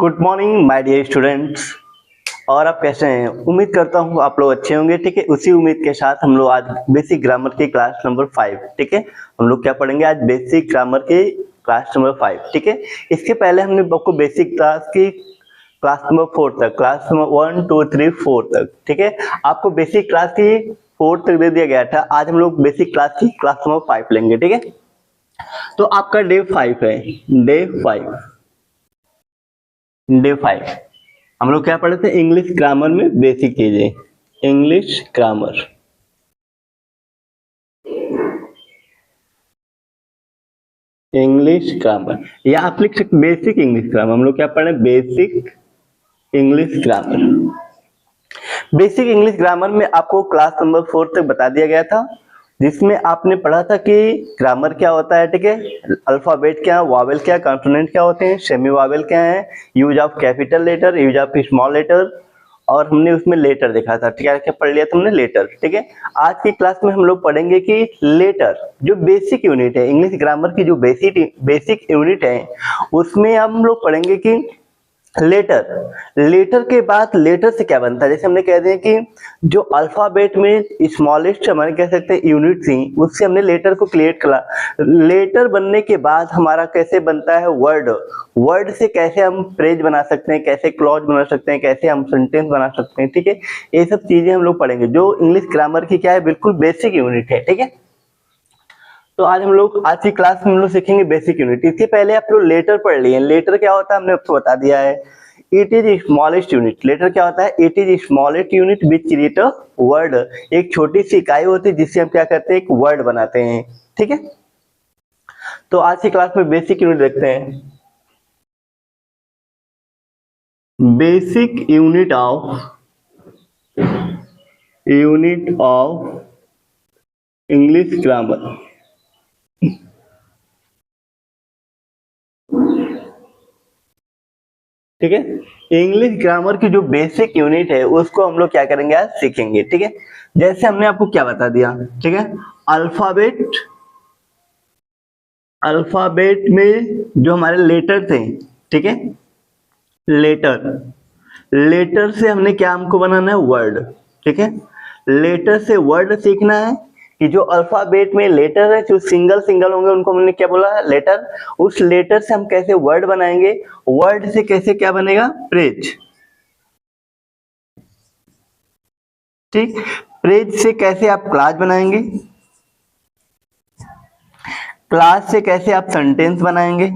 Good morning my dear students. और आप कैसे हैं? उम्मीद करता हूँ आप लोग अच्छे होंगे। ठीक है, उसी उम्मीद के साथ हम लोग आज बेसिक ग्रामर की क्लास नंबर 5, ठीक है, हम लोग क्या पढ़ेंगे आज? बेसिक ग्रामर की क्लास नंबर 5। ठीक है, इसके पहले हमने आपको बेसिक क्लास की क्लास नंबर 4 तक, क्लास नंबर 1 2 3 4 तक, ठीक है, आपको बेसिक क्लास की 4 तक दे दिया गया था। आज हम लोग बेसिक क्लास की क्लास नंबर 5 लेंगे। ठीक है, तो आपका डे 5 है। डे 5 हम लोग क्या पढ़े थे? इंग्लिश ग्रामर में बेसिक चीजें। इंग्लिश ग्रामर, इंग्लिश ग्रामर, या आप लिख सकते बेसिक इंग्लिश ग्रामर। हम लोग क्या पढ़े? Basic English grammar. Basic English grammar में आपको क्लास नंबर 4 तक बता दिया गया था, जिसमें आपने पढ़ा था कि ग्रामर क्या होता है। ठीक है, अल्फाबेट क्या, वावेल क्या, कॉन्सोनेंट क्या होते हैं, सेमी वावेल क्या है, use of capital letter, use of small letter, और हमने उसमें लेटर देखा था। ठीक है, क्या पढ़ लिया तुमने? लेटर। ठीक है, आज की क्लास में हम लोग पढ़ेंगे कि लेटर जो बेसिक यूनिट है, इंग्लिश ग्रामर की जो बेसिक यूनिट है, उसमें हम लोग पढ़ेंगे कि लेटर के बाद लेटर से क्या बनता है। जैसे हमने कह दिया कि जो अल्फाबेट में स्मॉलेस्ट हमारे कह सकते हैं यूनिट थी, उससे हमने लेटर को क्रिएट करा। लेटर बनने के बाद हमारा कैसे बनता है? वर्ड। वर्ड से कैसे हम फ्रेज बना सकते हैं, कैसे क्लॉज बना सकते हैं, कैसे हम सेंटेंस बना सकते हैं। ठीक है, ये सब चीजें हम लोग पढ़ेंगे, जो इंग्लिश ग्रामर की क्या है, बिल्कुल बेसिक यूनिट है। ठीक है, तो आज हम लोग आज की क्लास में हम लोग सीखेंगे बेसिक यूनिट। इससे पहले आप लोग लेटर पढ़ लिए। लेटर क्या होता है हमने आपको बता दिया है। It is smallest unit. Letter क्या होता है? It is smallest unit which create a word. एक छोटी सी इकाई होती है जिससे हम क्या करते हैं? एक वर्ड बनाते हैं। ठीक है, तो आज की क्लास में बेसिक यूनिट देखते हैं। Basic unit of English grammar. ठीक है, इंग्लिश ग्रामर की जो बेसिक यूनिट है उसको हम लोग क्या करेंगे? आज सीखेंगे। ठीक है, जैसे हमने आपको क्या बता दिया। ठीक है, अल्फाबेट अल्फाबेट में जो हमारे लेटर थे, ठीक है, लेटर लेटर से हमने क्या हमको बनाना है? वर्ड। ठीक है, लेटर से वर्ड सीखना है कि जो अल्फाबेट में लेटर है, जो सिंगल सिंगल होंगे उनको हमने क्या बोला है? लेटर। उस लेटर से हम कैसे वर्ड बनाएंगे? वर्ड से कैसे क्या बनेगा? फ्रेज। ठीक, फ्रेज से कैसे आप क्लास बनाएंगे? क्लास से कैसे आप सेंटेंस बनाएंगे?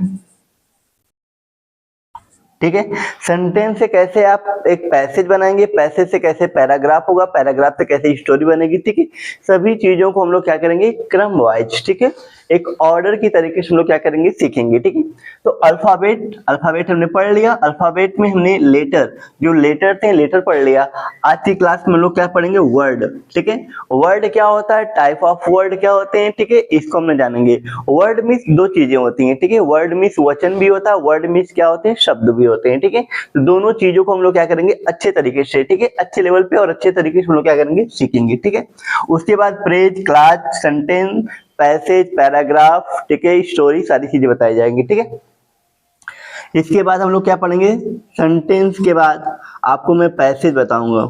ठीक है, सेंटेंस से कैसे आप एक पैसेज बनाएंगे? पैसेज से कैसे पैराग्राफ होगा? पैराग्राफ से कैसे स्टोरी बनेगी? ठीक है, सभी चीजों को हम लोग क्या करेंगे? क्रम वाइज, ठीक है, एक ऑर्डर की तरीके से हम लोग क्या करेंगे? सीखेंगे। ठीक है, तो अल्फाबेट हमने पढ़ लिया। अल्फाबेट में हमने लेटर, जो लेटर थे लेटर पढ़ लिया। आज की क्लास में हम लोग क्या पढ़ेंगे? वर्ड। ठीक है, वर्ड क्या होता है? टाइप ऑफ वर्ड क्या होते हैं? ठीक है, इसको हमने जानेंगे। वर्ड मीन्स दो चीजें होती हैं। ठीक है, वर्ड मीन्स वचन भी होता है, वर्ड मीन्स क्या होते हैं? शब्द भी होते हैं। ठीक है, तो दोनों चीजों को हम लोग क्या करेंगे? अच्छे तरीके से, ठीक है, अच्छे लेवल पे और अच्छे तरीके से हम लोग क्या करेंगे? सीखेंगे। ठीक है, उसके बाद phrase, class, sentence, passage, paragraph, ठीक है, स्टोरी, सारी चीजें बताई जाएंगी। ठीक है, इसके बाद हम लोग क्या पढ़ेंगे? सेंटेंस के बाद आपको मैं पैसेज बताऊंगा।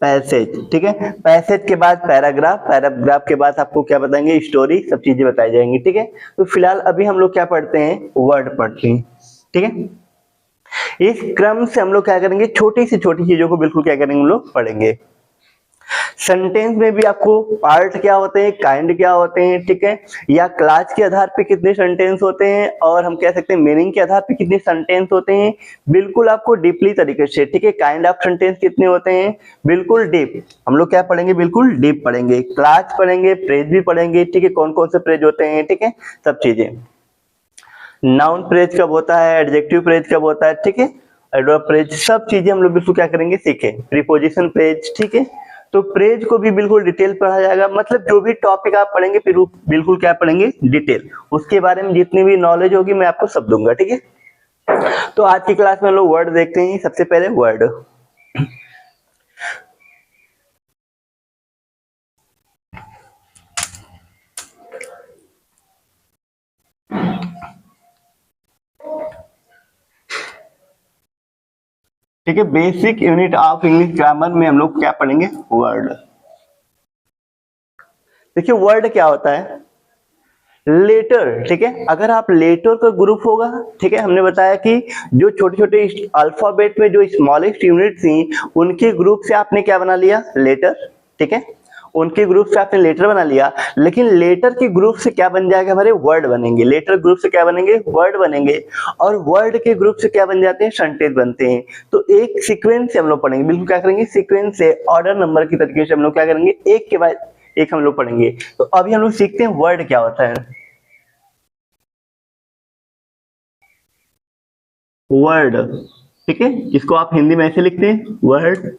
पैसेज, ठीक है, पैसेज के बाद पैराग्राफ, पैराग्राफ के बाद आपको क्या बताएंगे? स्टोरी, सब चीजें बताई जाएंगी। ठीक है, तो फिलहाल अभी हम लोग क्या पढ़ते हैं? वर्ड पढ़ते हैं। ठीक है, इस क्रम से हम लोग क्या करेंगे? छोटी से छोटी चीजों को बिल्कुल क्या करेंगे? हम लोग पढ़ेंगे। सेंटेंस में भी आपको पार्ट क्या होते हैं, काइंड क्या होते हैं, ठीक है, या क्लास के आधार पे कितने सेंटेंस होते हैं, और हम कह सकते हैं मीनिंग के आधार पे कितने सेंटेंस होते हैं, बिल्कुल आपको डीपली तरीके से। ठीक है, काइंड ऑफ सेंटेंस कितने होते हैं, बिल्कुल डीप हम लोग क्या पढ़ेंगे? बिल्कुल डीप पढ़ेंगे। क्लास पढ़ेंगे, फ्रेज भी पढ़ेंगे। ठीक है, कौन कौन से फ्रेज होते हैं, ठीक है, सब चीजें। नाउन फ्रेज कब होता है, एडजेक्टिव फ्रेज कब होता है, ठीक है, एडवर्ब फ्रेज, सब चीजें हम लोग बिल्कुल क्या करेंगे? सीखे। प्रीपोजिशन फ्रेज, ठीक है, तो फ्रेज को भी बिल्कुल डिटेल पढ़ा जाएगा। मतलब जो भी टॉपिक आप पढ़ेंगे फिर बिल्कुल क्या पढ़ेंगे? डिटेल, उसके बारे में जितनी भी नॉलेज होगी मैं आपको सब दूंगा। ठीक है, तो आज की क्लास में हम लोग वर्ड देखते हैं। सबसे पहले वर्ड। ठीक है, basic unit of English grammar में हम लोग क्या पढ़ेंगे, वर्ड। देखिए वर्ड क्या होता है, लेटर, ठीक है। अगर आप लेटर का ग्रुप होगा, ठीक है, हमने बताया कि जो छोटे छोटे अल्फाबेट में जो स्मॉलेस्ट यूनिट थी उनके ग्रुप से आपने क्या बना लिया, लेटर, ठीक है, उनके ग्रुप से आपने लेटर बना लिया। लेकिन लेटर के ग्रुप से क्या बन जाएगा, हमारे वर्ड बनेंगे। लेटर ग्रुप से क्या बनेंगे, वर्ड बनेंगे। और वर्ड के ग्रुप से क्या बन जाते हैं, सेंटेंस बनते हैं। तो एक सीक्वेंस से हम लोग पढ़ेंगे, बिल्कुल क्या करेंगे, सीक्वेंस से ऑर्डर नंबर की तरीके से हम लोग क्या करेंगे, एक के बाद एक हम लोग पढ़ेंगे। तो अभी हम लोग सीखते हैं वर्ड क्या होता है। वर्ड, ठीक है, इसको आप हिंदी में ऐसे लिखते हैं, वर्ड,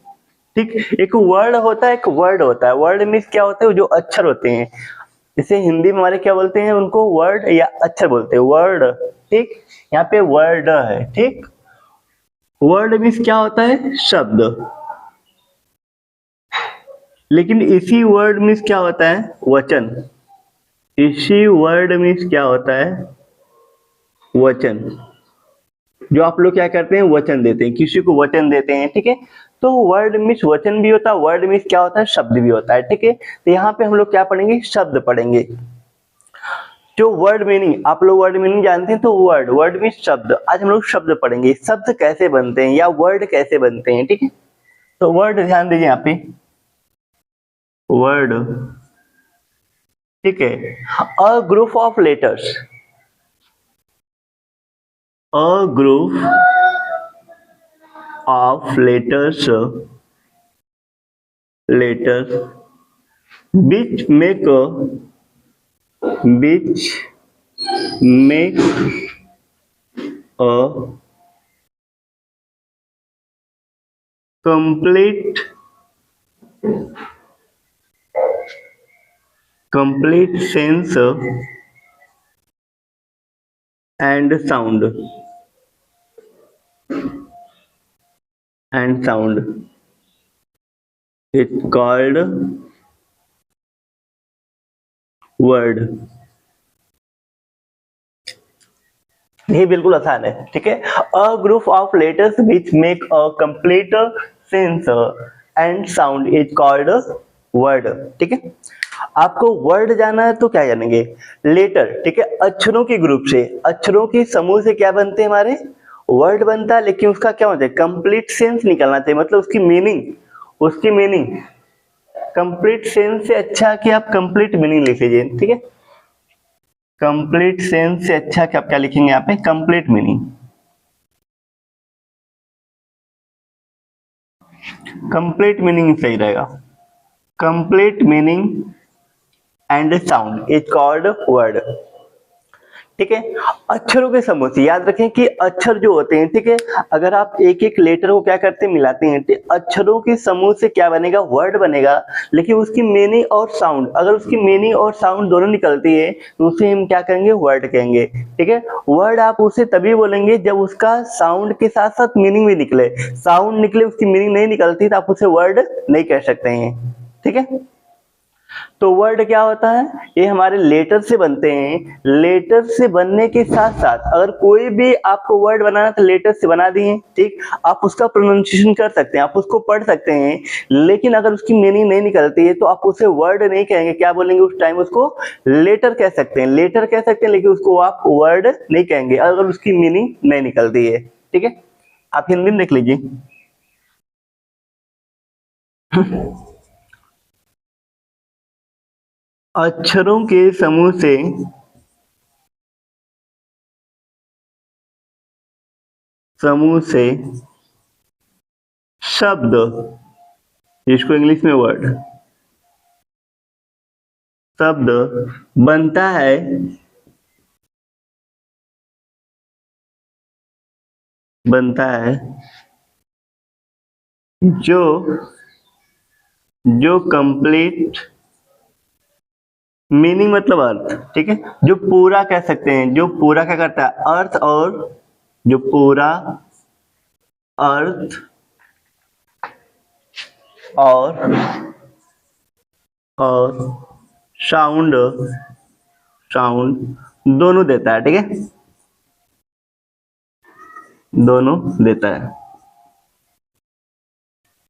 ठीक। एक वर्ड होता है, एक वर्ड होता है। वर्ड मीन्स क्या होता है, जो अक्षर होते हैं, इसे हिंदी में हमारे क्या बोलते हैं, उनको वर्ड या अक्षर बोलते हैं, वर्ड, ठीक। यहाँ पे वर्ड है, ठीक। वर्ड मीन्स क्या होता है, शब्द। लेकिन इसी वर्ड मीन्स क्या होता है, वचन। इसी वर्ड मीन्स क्या होता है, वचन। जो आप लोग क्या करते हैं, वचन देते हैं, किसी को वचन देते हैं, ठीक है। तो वर्ड मीन्स वचन भी होता है, वर्ड मीन्स क्या होता है, शब्द भी होता है, ठीक है। तो यहाँ पे हम लोग क्या पढ़ेंगे, शब्द पढ़ेंगे। जो वर्ड मीनिंग, आप लोग वर्ड मीनिंग जानते हैं, तो वर्ड मीन्स शब्द। आज हम लोग शब्द पढ़ेंगे, शब्द कैसे बनते हैं या वर्ड कैसे बनते हैं, ठीक है। तो वर्ड ध्यान दीजिए यहाँ पे, वर्ड, ठीक है। A group of letters, a group of letters which make a complete sense and sound it's called word। ये बिल्कुल आसान है, ठीक है। A group of letters which make a complete sense and sound is called word, ठीक है। आपको word जाना है तो क्या जानेंगे, लेटर, ठीक है, अक्षरों के ग्रुप से, अक्षरों के समूह से क्या बनते हैं, हमारे वर्ड बनता है। लेकिन उसका क्या होता है, कंप्लीट सेंस निकलना चाहिए, मतलब उसकी मीनिंग कंप्लीट सेंस से अच्छा कि आप कंप्लीट मीनिंग लिख लीजिए, ठीक है। कंप्लीट सेंस से अच्छा कि आप क्या लिखेंगे यहाँ पे, कंप्लीट मीनिंग। कंप्लीट मीनिंग सही रहेगा, complete meaning and sound is called word, ठीक है। अक्षरों के समूह से याद रखें कि अक्षर जो होते हैं, ठीक है, अगर आप एक एक लेटर को क्या करते हैं, मिलाते हैं, तो अक्षरों के समूह से क्या बनेगा, वर्ड बनेगा। लेकिन उसकी मीनिंग और साउंड, अगर उसकी मीनिंग और साउंड दोनों निकलती है तो उसे हम क्या कहेंगे, वर्ड कहेंगे, ठीक है। वर्ड आप उसे तभी बोलेंगे जब उसका साउंड के साथ साथ मीनिंग भी निकले। साउंड निकले, उसकी मीनिंग नहीं निकलती तो आप उसे वर्ड नहीं कह सकते हैं, ठीक है। तो वर्ड क्या होता है, ये हमारे लेटर से बनते हैं। लेटर से बनने के साथ साथ अगर कोई भी आपको वर्ड बनाना तो लेटर से बना दिए, ठीक। आप उसका प्रोनाउंसिएशन कर सकते हैं, आप उसको पढ़ सकते हैं। लेकिन अगर उसकी मीनिंग नहीं निकलती है तो आप उसे वर्ड नहीं कहेंगे, क्या बोलेंगे उस टाइम, उसको लेटर कह सकते हैं, लेटर कह सकते हैं, लेकिन उसको आप वर्ड नहीं कहेंगे अगर उसकी मीनिंग नहीं निकलती है, ठीक है। आप हिंदी में देख लीजिए। अक्षरों के समूह से शब्द, जिसको इंग्लिश में वर्ड, शब्द बनता है, जो कंप्लीट मीनिंग मतलब अर्थ, ठीक है, जो पूरा कह सकते हैं, जो पूरा क्या करता है, अर्थ, और जो पूरा अर्थ और साउंड दोनों देता है, ठीक है, दोनों देता है।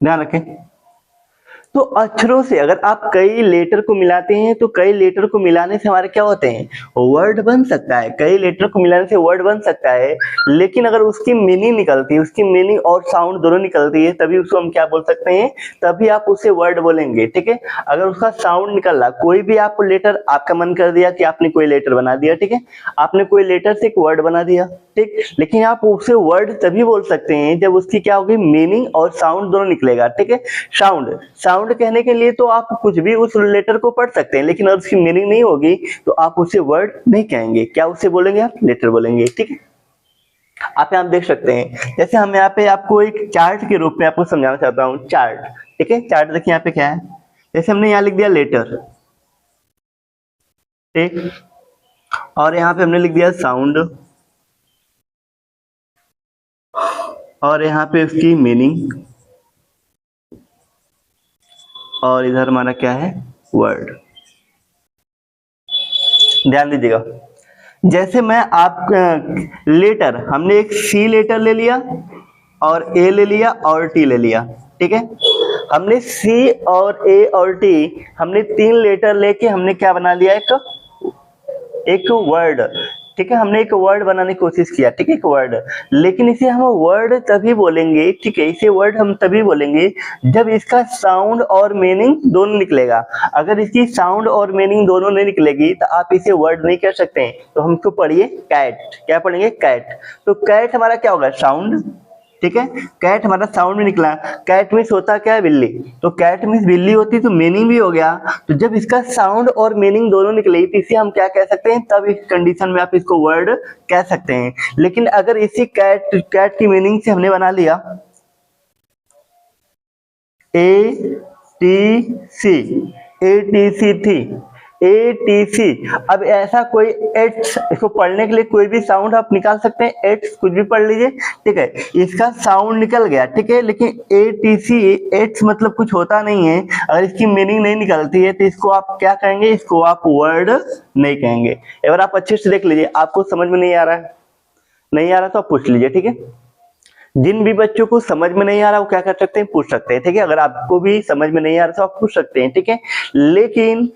ध्यान रखें। तो अक्षरों से अगर आप कई लेटर को मिलाते हैं तो कई लेटर को मिलाने से हमारे क्या होते हैं, वर्ड बन सकता है। कई लेटर को मिलाने से वर्ड बन सकता है, लेकिन अगर उसकी मीनिंग निकलती है, उसकी मीनिंग और साउंड दोनों निकलती है, तभी उसको हम क्या बोल सकते हैं, तभी आप उसे वर्ड बोलेंगे। ठीक है, अगर उसका साउंड निकल रहा, कोई भी आप लेटर, आपका मन कर दिया कि आपने कोई लेटर बना दिया, ठीक है, आपने कोई लेटर से एक वर्ड बना दिया, ठीक, लेकिन आप उसे वर्ड तभी बोल सकते हैं जब उसकी क्या होगी, मीनिंग और साउंड दोनों निकलेगा। ठीक है, साउंड साउंड कहने के लिए तो आप कुछ भी उस लेटर को पढ़ सकते हैं, लेकिन अगर उसकी मीनिंग नहीं होगी तो आप उसे वर्ड नहीं कहेंगे, क्या उसे बोलेंगे, आप लेटर बोलेंगे। ठीक है, आप यहाँ देख सकते हैं, जैसे हम यहाँ पे आपको एक चार्ट के रूप में आपको समझाना चाहता हूँ, चार्ट। ठीक है, चार्ट देखिए यहाँ पे क्या है, जैसे हमने यहाँ लिख दिया लेटर, ठीक, और यहाँ पे हमने लिख दिया साउंड, और यहाँ पे उसकी मीनिंग, और इधर हमारा क्या है, वर्ड। ध्यान दीजिएगा, जैसे मैं आप लेटर, हमने एक सी लेटर ले लिया और ए ले लिया और टी ले लिया। ठीक है, हमने सी और ए और टी, हमने 3 लेटर लेके हमने क्या बना लिया, एक वर्ड। ठीक है, हमने एक वर्ड बनाने की कोशिश किया, ठीक है, एक वर्ड, लेकिन इसे हम वर्ड तभी बोलेंगे, ठीक है, इसे वर्ड हम तभी बोलेंगे जब इसका साउंड और मीनिंग दोनों निकलेगा। अगर इसकी साउंड और मीनिंग दोनों नहीं निकलेगी तो आप इसे वर्ड नहीं कर सकते हैं। तो हम इसको पढ़िए कैट, क्या पढ़ेंगे, कैट। तो कैट हमारा क्या होगा, साउंड। ठीक है, कैट हमारा साउंड में निकला, कैट मीन्स होता क्या है, बिल्ली, तो कैट मीन्स बिल्ली होती तो मीनिंग भी हो गया। तो जब इसका साउंड और मीनिंग दोनों निकले तो इसे हम क्या कह सकते हैं, तब इस कंडीशन में आप इसको वर्ड कह सकते हैं। लेकिन अगर इसी कैट की मीनिंग से हमने बना लिया ATC थी, ATC, अब ऐसा कोई एट्स, इसको पढ़ने के लिए कोई भी साउंड आप निकाल सकते हैं, एट्स कुछ भी पढ़ लीजिए। ठीक है, इसका साउंड निकल गया, ठीक है, लेकिन ATC, एट्स मतलब कुछ होता नहीं है। अगर इसकी मीनिंग नहीं निकलती है तो इसको आप क्या कहेंगे, इसको आप वर्ड नहीं कहेंगे। एक बार आप अच्छे से देख लीजिए, आपको समझ में नहीं आ रहा है, नहीं आ रहा तो आप पूछ लीजिए। ठीक है, जिन भी बच्चों को समझ में नहीं आ रहा वो क्या कर सकते हैं, पूछ सकते हैं। ठीक है, अगर आपको भी समझ में नहीं आ रहा तो आप पूछ सकते हैं। ठीक है, लेकिन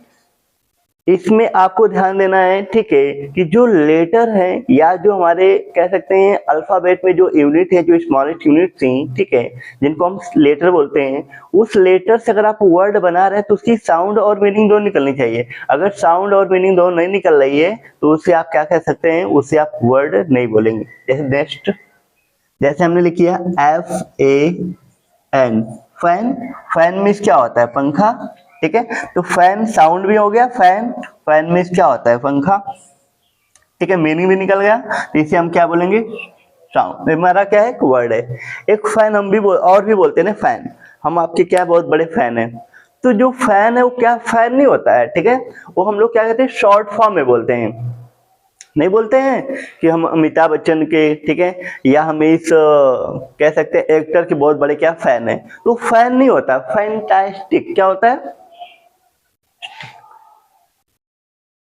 इसमें आपको ध्यान देना है, ठीक है, कि जो लेटर है या जो हमारे कह सकते हैं अल्फाबेट में जो यूनिट है, जो स्मॉलेस्ट यूनिट थी, ठीक है, जिनको हम लेटर बोलते हैं, उस लेटर से अगर आप वर्ड बना रहे हैं तो उसकी साउंड और मीनिंग दोनों निकलनी चाहिए। अगर साउंड और मीनिंग दोनों नहीं निकल रही है तो उससे आप क्या कह सकते हैं, उससे आप वर्ड नहीं बोलेंगे। जैसे नेक्स्ट, जैसे हमने लिख किया FAN, फैन, फैन मीन्स क्या होता है, पंखा। ठीक है, तो फैन साउंड भी हो गया, फैन, फैन मीन्स क्या होता है, पंखा। ठीक है, मीनिंग भी निकल गया, तो इसे हम क्या बोलेंगे, साउंड। हमारा क्या है, एक वर्ड है। एक फैन हम भी और भी बोलते हैं ना, फैन, हम आपके क्या बहुत बड़े फैन हैं। तो जो फैन है वो क्या फैन नहीं होता है, ठीक है, वो हम लोग क्या कहते हैं, शॉर्ट फॉर्म में बोलते हैं। नहीं बोलते हैं कि हम अमिताभ बच्चन के, ठीक है, या हम इस कह सकते हैं एक्टर के बहुत बड़े क्या फैन है, तो फैन नहीं होता, फैंटास्टिक क्या होता है,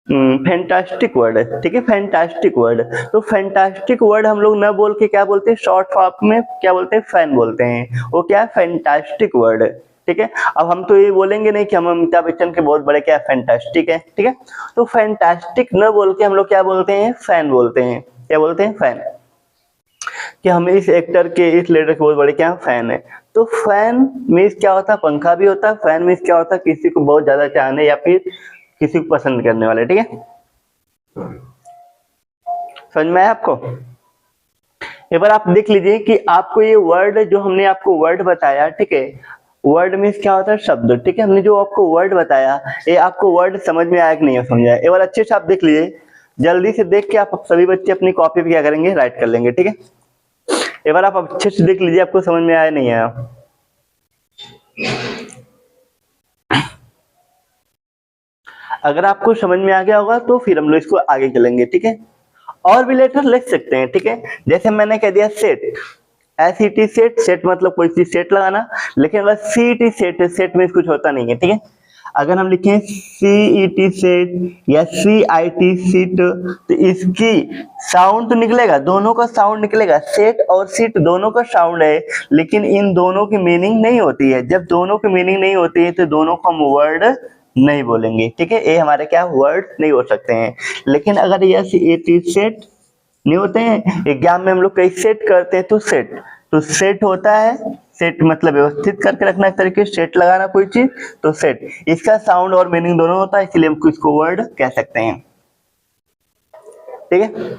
फैंटास्टिक वर्ड है। ठीक है, फैंटास्टिक वर्ड, तो फैंटास्टिक वर्ड हम लोग न बोल के क्या बोलते हैं, शॉर्ट फॉर्म में क्या बोलते हैं, फैन बोलते हैं। वो क्या है, फैंटास्टिक वर्ड है। ठीक है, अब हम तो ये बोलेंगे नहीं कि हम अमिताभ बच्चन के बहुत बड़े क्या फैंटास्टिक है। ठीक है, तो फैंटास्टिक न बोल के हम लोग क्या बोलते हैं, फैन बोलते हैं। क्या बोलते हैं, फैन, कि हम इस एक्टर के, इस लेटर के बहुत बड़े क्या फैन है। तो फैन मीन्स क्या होता है, पंखा भी होता है। फैन मीन्स क्या होता है, किसी को बहुत ज्यादा चाहने या फिर किसी को पसंद करने वाले। ठीक है, समझ में आया आपको। एक बार आप देख लीजिए कि आपको ये वर्ड जो हमने आपको वर्ड बताया, ठीक है, वर्ड मीन्स क्या होता है, शब्द। ठीक है, हमने जो आपको वर्ड बताया, ये आपको वर्ड समझ में आया कि नहीं समझ आया, एक बार अच्छे से आप देख लीजिए। जल्दी से देख के आप सभी बच्चे अपनी कॉपी पे क्या करेंगे, राइट कर लेंगे। ठीक है, एक बार आप अच्छे से देख लीजिए, आपको समझ में आया नहीं आया। अगर आपको समझ में आ गया होगा तो फिर हम लोग इसको आगे चलेंगे। ठीक है, और भी लेटर लिख सकते हैं। ठीक है, जैसे मैंने कह दिया सेट, SET सेट, सेट मतलब कोई चीज सेट लगाना, लेकिन अगर CET सेट, सेट में कुछ होता नहीं है। ठीक है, अगर हम लिखें CET सेट या CIT सीट तो इसकी साउंड तो निकलेगा, दोनों का साउंड निकलेगा, सेट और सीट दोनों का साउंड है, लेकिन इन दोनों की मीनिंग नहीं होती है। जब दोनों की मीनिंग नहीं होती है तो दोनों को हम वर्ड नहीं बोलेंगे, ठीक है। ये हमारे क्या वर्ड नहीं हो सकते हैं। लेकिन अगर यह CET सेट नहीं होते हैं, एग्जाम में हम लोग कई सेट करते हैं तो सेट होता है, सेट मतलब व्यवस्थित करके रखना, एक तरीके से सेट लगाना कोई चीज, तो सेट इसका साउंड और मीनिंग दोनों होता है, इसलिए हम इसको वर्ड कह सकते हैं, ठीक है।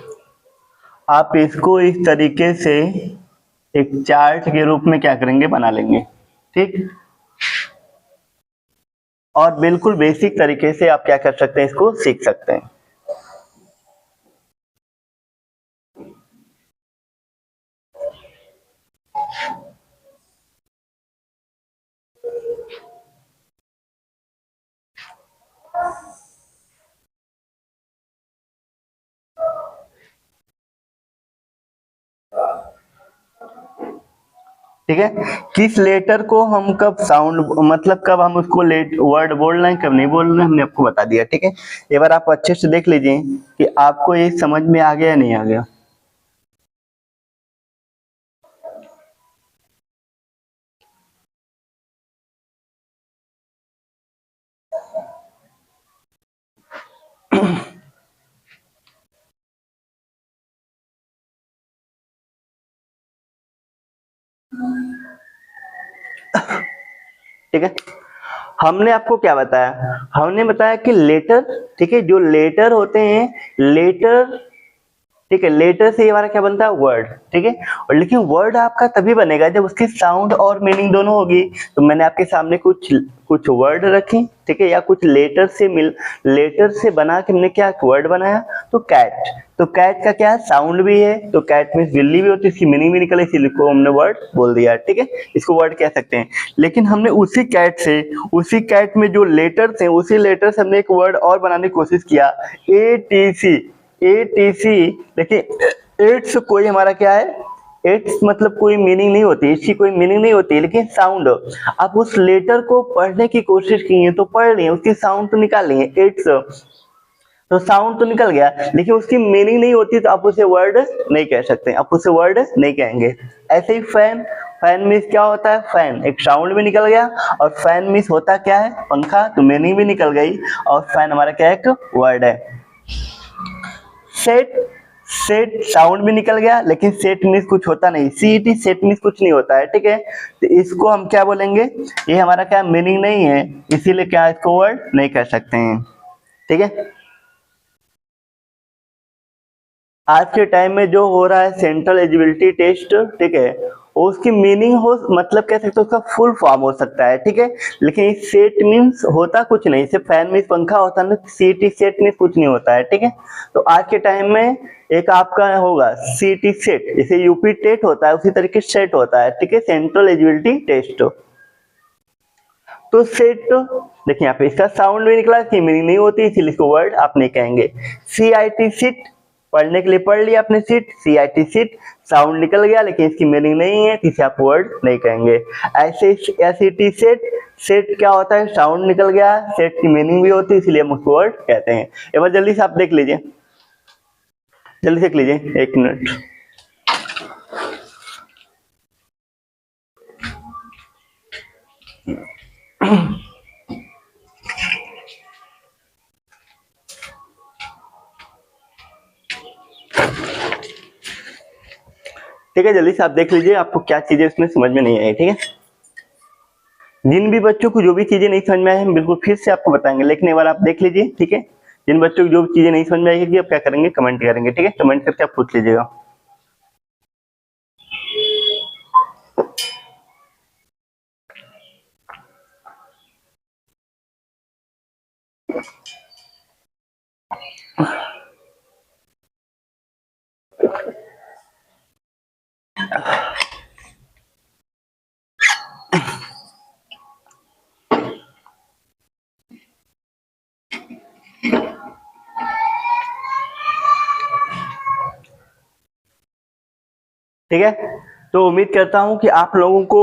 आप इसको इस तरीके से एक चार्ट के रूप में क्या करेंगे, बना लेंगे, ठीक। और बिल्कुल बेसिक तरीके से आप क्या कर सकते हैं, इसको सीख सकते हैं। ठीक है, किस लेटर को हम कब साउंड मतलब कब हम उसको लेट वर्ड बोलना है, कब नहीं बोलना है, हमने आपको बता दिया, ठीक है। एक बार आप अच्छे से देख लीजिए कि आपको ये समझ में आ गया या नहीं आ गया। ठीक है, हमने आपको क्या बताया, हमने बताया कि लेटर, ठीक है, जो लेटर होते हैं, लेटर, ठीक है, लेटर से हमारा क्या बनता है, वर्ड, ठीक है। और लेकिन वर्ड आपका तभी बनेगा जब उसकी साउंड और मीनिंग दोनों होगी। तो मैंने आपके सामने कुछ कुछ वर्ड रखे, ठीक है, या कुछ लेटर से बना के हमने क्या वर्ड बनाया, तो कैट, तो कैट का क्या है, साउंड भी है, तो कैट मीन्स बिल्ली भी होती है, इसकी मीनिंग भी निकले, इसीलिए को हमने वर्ड बोल दिया, ठीक है, इसको वर्ड कह सकते हैं। लेकिन हमने उसी कैट में जो लेटर थे, उसी लेटर से हमने एक वर्ड और बनाने की कोशिश किया, ATC। देखिए एट्स कोई हमारा क्या है, एट्स मतलब कोई मीनिंग नहीं होती, इसकी कोई मीनिंग नहीं होती, लेकिन साउंड, आप उस लेटर को पढ़ने की कोशिश किए तो पढ़ लिए, उसकी साउंड तो निकाल लिए, एट्स, तो साउंड तो निकल गया, लेकिन उसकी मीनिंग नहीं होती तो आप उसे वर्ड नहीं कह सकते, आप उसे वर्ड नहीं कहेंगे। ऐसे ही फैन, फैन मीन्स क्या होता है, फैन एक साउंड भी निकल गया, और फैन मीन्स होता क्या है, पंखा, तो मीनिंग भी निकल गई, और फैन हमारा क्या एक वर्ड है। सेट, सेट साउंड भी निकल गया, लेकिन सेट मीन्स कुछ होता नहीं, CET सेट मीन्स कुछ नहीं होता है, ठीक है। तो इसको हम क्या बोलेंगे, ये हमारा क्या मीनिंग नहीं है, इसीलिए क्या इसको वर्ड नहीं कर सकते हैं, ठीक है। आज के टाइम में जो हो रहा है सेंट्रल एलिजिबिलिटी टेस्ट, ठीक है, उसकी मीनिंग हो मतलब कह सकते हो उसका फुल फॉर्म हो सकता है, ठीक है, लेकिन सेट मीन्स होता कुछ नहीं, सिर्फ फैन मीन्स पंखा होता है ना, CET सेट मीन्स कुछ नहीं होता है, ठीक है। तो आज के टाइम में एक आपका होगा CET सेट, जैसे यूपी टेट होता है उसी तरीके से सेट होता है, ठीक है, सेंट्रल एलिजिबिलिटी टेस्ट। तो सेट, देखिए यहाँ पे इसका साउंड भी निकला, इसकी मीनिंग नहीं होती, इसीलिए इसको वर्ड आप नहीं कहेंगे। CIT सीट, पढ़ने के लिए पढ़ लिया आपने सीट, CIT सीट, साउंड निकल गया लेकिन इसकी मीनिंग नहीं है, इसे आप वर्ड नहीं कहेंगे। ऐसे SET सेट, सेट क्या होता है, साउंड निकल गया, सेट की मीनिंग भी होती है, इसलिए हम उसको वर्ड कहते हैं। एक बार जल्दी से आप देख लीजिए, जल्दी देख लीजिए, एक मिनट। ठीक है, जल्दी से आप देख लीजिए आपको क्या चीजें इसमें समझ में नहीं आई, ठीक है। जिन भी बच्चों को जो भी चीजें नहीं समझ में आई हम बिल्कुल फिर से आपको बताएंगे, लेकिन एक बार आप देख लीजिए, ठीक है। जिन बच्चों को जो भी चीजें नहीं समझ में आएगी आप क्या करेंगे, कमेंट करेंगे, ठीक है, कमेंट करके आप पूछ लीजिएगा। ठीक है, तो उम्मीद करता हूं कि आप लोगों को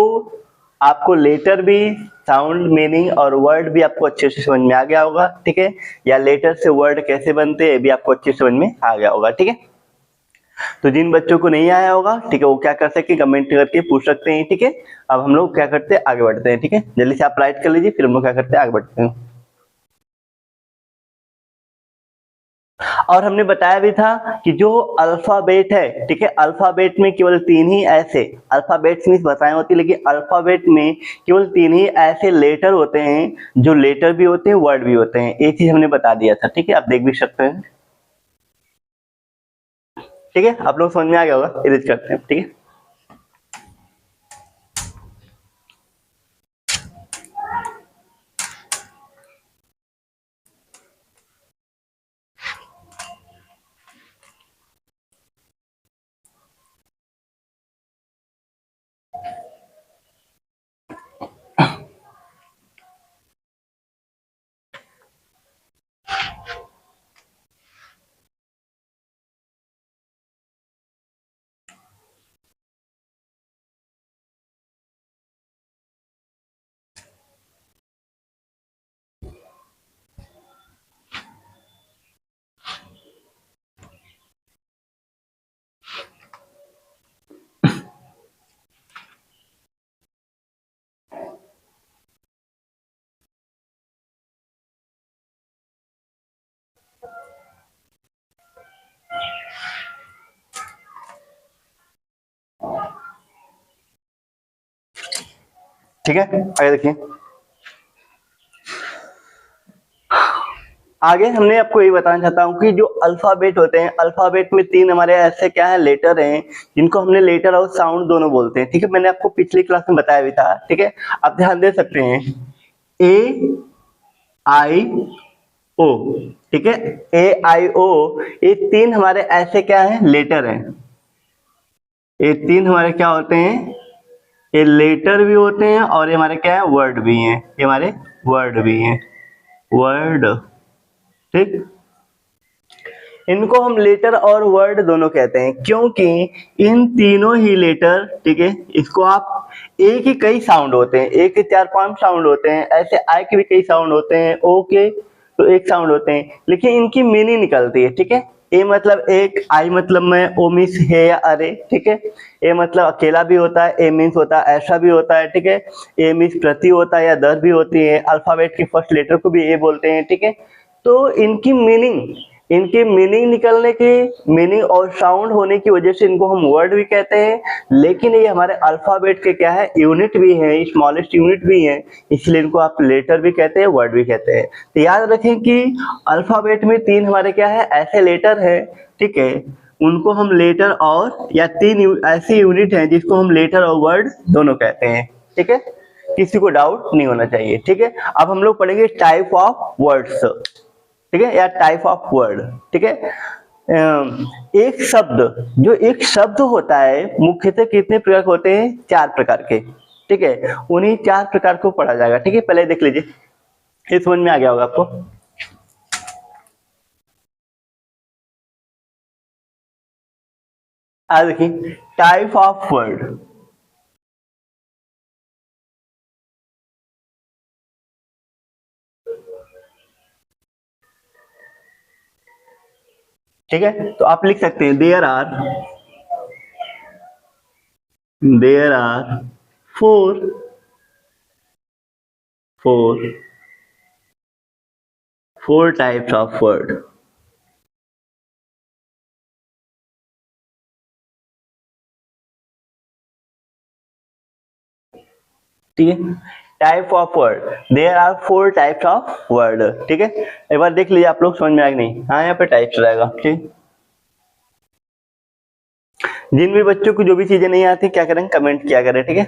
आपको लेटर भी, साउंड, मीनिंग और वर्ड भी आपको अच्छे से समझ में आ गया होगा, ठीक है। या लेटर से वर्ड कैसे बनते हैं भी आपको अच्छे से समझ में आ गया होगा, ठीक है। तो जिन बच्चों को नहीं आया होगा, ठीक है, वो क्या कर सकते हैं, कमेंट करके पूछ सकते हैं, ठीक है। अब हम लोग क्या करते हैं, आगे बढ़ते हैं, ठीक है। जल्दी से आप राइट कर लीजिए, फिर हम लोग क्या करते हैं, आगे बढ़ते हैं। और हमने बताया भी था कि जो अल्फाबेट है, ठीक है, अल्फाबेट में केवल 3 ही ऐसे, अल्फाबेट्स मींस बताए होती, लेकिन अल्फाबेट में केवल 3 ही ऐसे लेटर होते हैं जो लेटर भी होते हैं, वर्ड भी होते हैं। ये चीज हमने बता दिया था, ठीक है, आप देख भी सकते हैं, ठीक है। आप लोग समझ में आ गया होगा, इरेज करते हैं, ठीक है। ठीक है, आगे देखिए। आगे हमने आपको ये बताना चाहता हूँ कि जो अल्फाबेट होते हैं, अल्फाबेट में 3 हमारे ऐसे क्या है, लेटर हैं, जिनको हमने लेटर और साउंड दोनों बोलते हैं, ठीक है। मैंने आपको पिछली क्लास में बताया भी था, ठीक है। आप ध्यान दे सकते हैं, ए आई ओ, ठीक है, ए आई ओ, ये 3 हमारे ऐसे क्या है, लेटर हैं। ये 3 हमारे क्या होते हैं, ये लेटर भी होते हैं और ये हमारे क्या है, वर्ड भी हैं, ये हमारे वर्ड भी हैं, वर्ड, ठीक। इनको हम लेटर और वर्ड दोनों कहते हैं, क्योंकि इन तीनों ही लेटर, ठीक है, इसको आप एक ही कई साउंड होते हैं, एक के 4-5 साउंड होते हैं, ऐसे आई के भी कई साउंड होते हैं, ओ के तो एक साउंड होते हैं, लेकिन इनकी मीनिंग निकलती है, ठीक है। ए मतलब एक, आई मतलब मैं, ओ मीन्स है या अरे, ठीक है। ए मतलब अकेला भी होता है, ए मीन्स होता है ऐसा भी होता है, ठीक है। ए मीन्स प्रति होता है या दर भी होती है, अल्फाबेट की फर्स्ट लेटर को भी ए बोलते हैं, ठीक है। तो इनकी मीनिंग निकलने की, मीनिंग और साउंड होने की वजह से इनको हम वर्ड भी कहते हैं, लेकिन ये हमारे अल्फाबेट के क्या है, यूनिट भी है, स्मॉलेस्ट यूनिट भी है, इसलिए इनको आप लेटर भी कहते हैं, वर्ड भी कहते हैं। तो याद रखें कि अल्फाबेट में 3 हमारे क्या है, ऐसे लेटर है, ठीक है, उनको हम लेटर और या 3 ऐसी यूनिट है जिसको हम लेटर और वर्ड दोनों कहते हैं, ठीक है। किसी को डाउट नहीं होना चाहिए, ठीक है। अब हम लोग पढ़ेंगे टाइप ऑफ वर्ड्स, ठीक है, या टाइप ऑफ वर्ड, ठीक है। एक शब्द, जो एक शब्द होता है, मुख्यतः कितने प्रकार के होते हैं, 4 प्रकार के, ठीक है। उन्हीं 4 प्रकार को पढ़ा जाएगा, ठीक है। पहले देख लीजिए, ये समझ में आ गया होगा आपको। आज देखिए टाइप ऑफ वर्ड, ठीक है। तो आप लिख सकते हैं there are four four types of word, ठीक है। Type of word, there are 4 types of word, ठीक है। एक बार देख लीजिए आप लोग, समझ में आएगा नहीं, हाँ यहाँ पे टाइप्स रहेगा, ठीक। जिन भी बच्चों को जो भी चीजें नहीं आती क्या करें, कमेंट किया करें, ठीक है।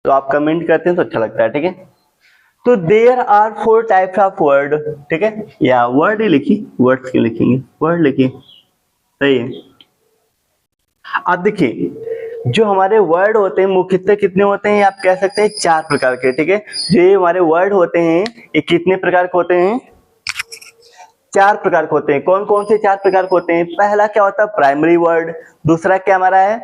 तो आप कमेंट करते हैं तो अच्छा लगता है, ठीक है। तो there are 4 types of word, ठीक है, या वर्ड ही लिखिए, वर्ड्स क्यों लिखेंगे, वर्ड लिखिए, सही है। अब देखिए जो हमारे वर्ड होते हैं मुख्यतः कितने होते हैं, आप कह सकते हैं 4 प्रकार के, ठीक है। जो ये हमारे वर्ड होते हैं ये कितने प्रकार के होते हैं, 4 प्रकार के होते हैं। कौन कौन से 4 प्रकार के होते हैं, पहला क्या होता है, प्राइमरी वर्ड, दूसरा क्या हमारा है,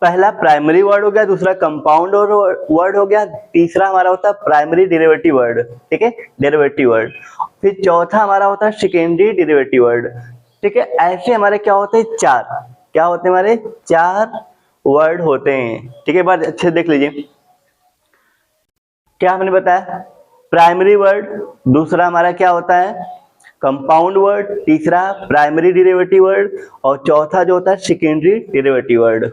पहला प्राइमरी वर्ड हो गया, दूसरा कंपाउंड वर्ड हो गया, तीसरा हमारा होता है प्राइमरी डेरिवेटिव वर्ड, ठीक है, डेरिवेटिव वर्ड, फिर चौथा हमारा होता है सेकेंडरी डेरिवेटिव वर्ड, ठीक है। ऐसे हमारे क्या होते हैं, चार, क्या होते हैं हमारे, चार वर्ड होते हैं, ठीक है। बात अच्छे से देख लीजिए, क्या हमने बताया, प्राइमरी वर्ड, दूसरा हमारा क्या होता है कंपाउंड वर्ड, तीसरा प्राइमरी डेरिवेटिव वर्ड, और चौथा जो होता है सेकेंडरी डेरिवेटिव वर्ड।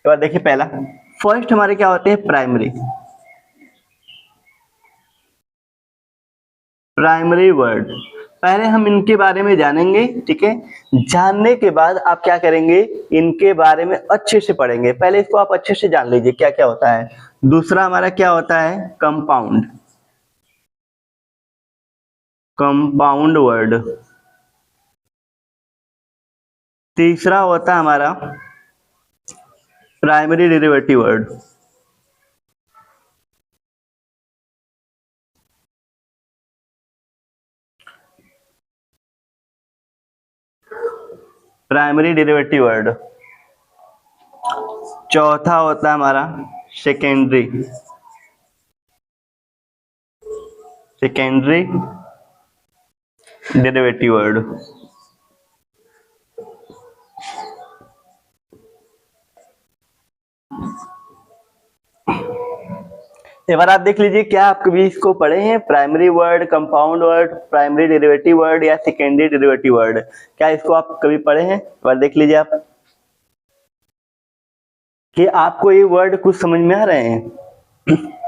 तो देखिए पहला, फर्स्ट हमारे क्या होते हैं प्राइमरी, प्राइमरी वर्ड, पहले हम इनके बारे में जानेंगे, ठीक है। जानने के बाद आप क्या करेंगे, इनके बारे में अच्छे से पढ़ेंगे, पहले इसको आप अच्छे से जान लीजिए क्या क्या होता है। दूसरा हमारा क्या होता है कंपाउंड, कंपाउंड वर्ड, तीसरा होता है हमारा primary derivative word, primary derivative word, चौथा होता है हमारा सेकेंडरी, सेकेंडरी डेरिवेटिव वर्ड। एक बार आप देख लीजिए, क्या आप कभी इसको पढ़े हैं, primary word, compound word, primary derivative word या सेकेंडरी डेरिवेटिव वर्ड, क्या इसको आप कभी पढ़े हैं? एक बार देख लीजिए आप कि आपको ये वर्ड कुछ समझ में आ रहे हैं।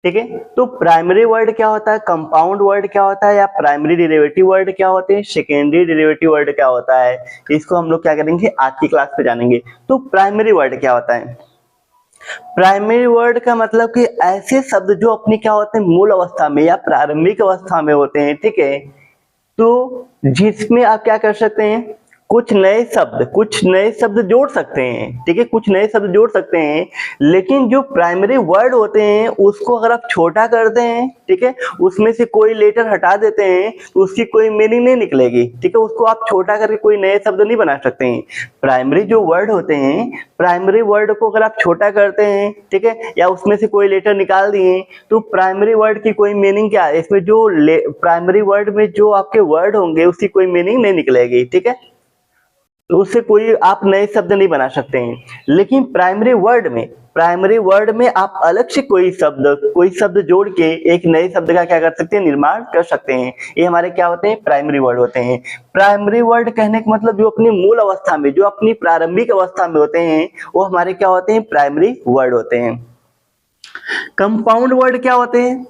ठीक है, तो प्राइमरी वर्ड क्या होता है, कंपाउंड वर्ड क्या होता है, या प्राइमरी डेरिवेटिव वर्ड क्या होते हैं, सेकेंडरी डेरिवेटिव वर्ड क्या होता है, इसको हम लोग क्या करेंगे आज की क्लास पे जानेंगे। तो प्राइमरी वर्ड क्या होता है, प्राइमरी वर्ड का मतलब कि ऐसे शब्द जो अपनी क्या होते हैं मूल अवस्था में या प्रारंभिक अवस्था में होते हैं, ठीक है। तो जिसमें आप क्या कर सकते हैं, कुछ नए शब्द जोड़ सकते हैं, ठीक है, कुछ नए शब्द जोड़ सकते हैं, लेकिन जो प्राइमरी वर्ड होते हैं उसको अगर आप छोटा करते हैं, ठीक है, उसमें से कोई लेटर हटा देते हैं तो उसकी कोई मीनिंग नहीं निकलेगी, ठीक है, उसको आप छोटा करके कोई नए शब्द नहीं बना सकते हैं। प्राइमरी जो वर्ड होते हैं, प्राइमरी वर्ड को अगर आप छोटा करते हैं, ठीक है, या उसमें से कोई लेटर निकाल दिए तो प्राइमरी वर्ड की कोई मीनिंग क्या है, इसमें जो प्राइमरी वर्ड में जो आपके वर्ड होंगे उसकी कोई मीनिंग नहीं निकलेगी, ठीक है, तो उससे कोई आप नए शब्द नहीं बना सकते हैं। लेकिन प्राइमरी वर्ड में आप अलग से कोई शब्द जोड़ के एक नए शब्द का क्या कर सकते हैं, निर्माण कर सकते हैं। ये हमारे क्या होते हैं, प्राइमरी वर्ड होते हैं। प्राइमरी वर्ड कहने का मतलब जो अपनी मूल अवस्था में, जो अपनी प्रारंभिक अवस्था में होते हैं, वो हमारे क्या होते हैं, प्राइमरी वर्ड होते हैं। कंपाउंड वर्ड क्या होते हैं,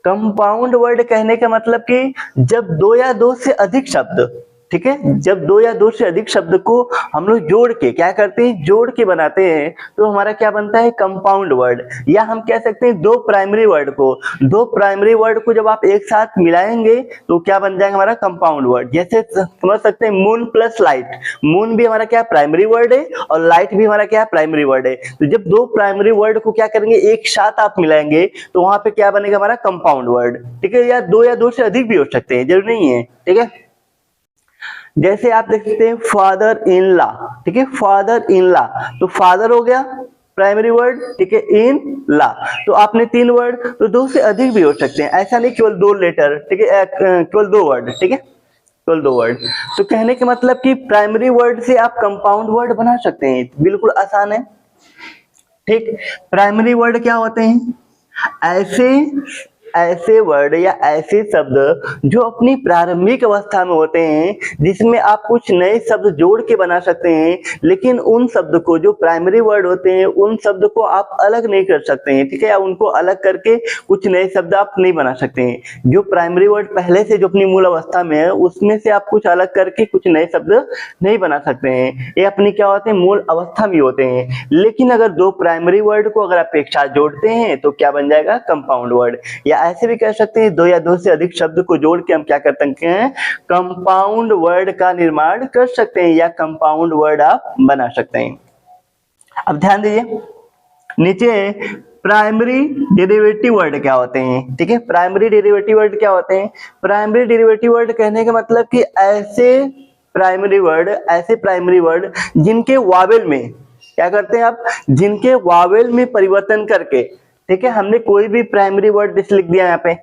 कंपाउंड वर्ड कहने का मतलब कि जब दो या दो से अधिक शब्द, ठीक है, जब दो या दो से अधिक शब्द को हम लोग जोड़ के क्या करते हैं, जोड़ के बनाते हैं, तो हमारा क्या बनता है, कंपाउंड वर्ड। या हम कह सकते हैं दो प्राइमरी वर्ड को जब आप एक साथ मिलाएंगे तो क्या बन जाएगा हमारा कंपाउंड वर्ड। जैसे समझ सकते हैं मून प्लस लाइट, मून भी हमारा क्या प्राइमरी वर्ड है और लाइट भी हमारा क्या प्राइमरी वर्ड है। तो जब दो प्राइमरी वर्ड को क्या करेंगे, एक साथ आप मिलाएंगे तो वहां पे क्या बनेगा हमारा कंपाउंड वर्ड, ठीक है। या दो से अधिक भी हो सकते हैं, जरूरी नहीं है, ठीक है। जैसे आप देख सकते हैं फादर इन लॉ, ठीक है, फादर इन लॉ, तो फादर हो गया प्राइमरी वर्ड, ठीक है, इन लॉ, तो आपने तीन वर्ड, तो दो से अधिक भी हो सकते हैं, ऐसा नहीं केवल दो लेटर, ठीक है, केवल दो वर्ड, ठीक है, केवल दो वर्ड। तो कहने के मतलब कि प्राइमरी वर्ड से आप कंपाउंड वर्ड बना सकते हैं, बिल्कुल आसान है, ठीक। प्राइमरी वर्ड क्या होते हैं, ऐसे वर्ड या ऐसे शब्द जो अपनी प्रारंभिक अवस्था में होते हैं, जिसमें आप कुछ नए शब्द जोड़ के बना सकते हैं, लेकिन उन शब्द को, जो प्राइमरी वर्ड होते हैं, उन शब्द को आप अलग नहीं कर सकते हैं, ठीक है, या उनको अलग करके कुछ नए शब्द आप नहीं बना सकते हैं। जो प्राइमरी वर्ड पहले से जो अपनी मूल अवस्था में है, उसमें से आप कुछ अलग करके कुछ नए शब्द नहीं बना सकते हैं, ये अपनी क्या होते हैं, मूल अवस्था में होते हैं। लेकिन अगर दो प्राइमरी वर्ड को अगर आप एक साथ जोड़ते हैं तो क्या बन जाएगा, कंपाउंड वर्ड। या ऐसे भी कह सकते हैं दो या दो से अधिक शब्द को जोड़ के हम क्या कर सकते हैं, कंपाउंड वर्ड का निर्माण कर सकते हैं, या कंपाउंड वर्ड आप बना सकते हैं। अब ध्यान दीजिए, नीचे प्राइमरी डेरिवेटिव वर्ड क्या होते हैं, ठीक है। प्राइमरी डेरिवेटिव वर्ड क्या होते हैं? प्राइमरी डेरिवेटिव वर्ड कहने का मतलब कि ऐसे प्राइमरी वर्ड जिनके वावेल में क्या करते हैं आप, जिनके वावेल में परिवर्तन करके, ठीक है। हमने कोई भी प्राइमरी वर्ड जैसे लिख दिया यहाँ पे,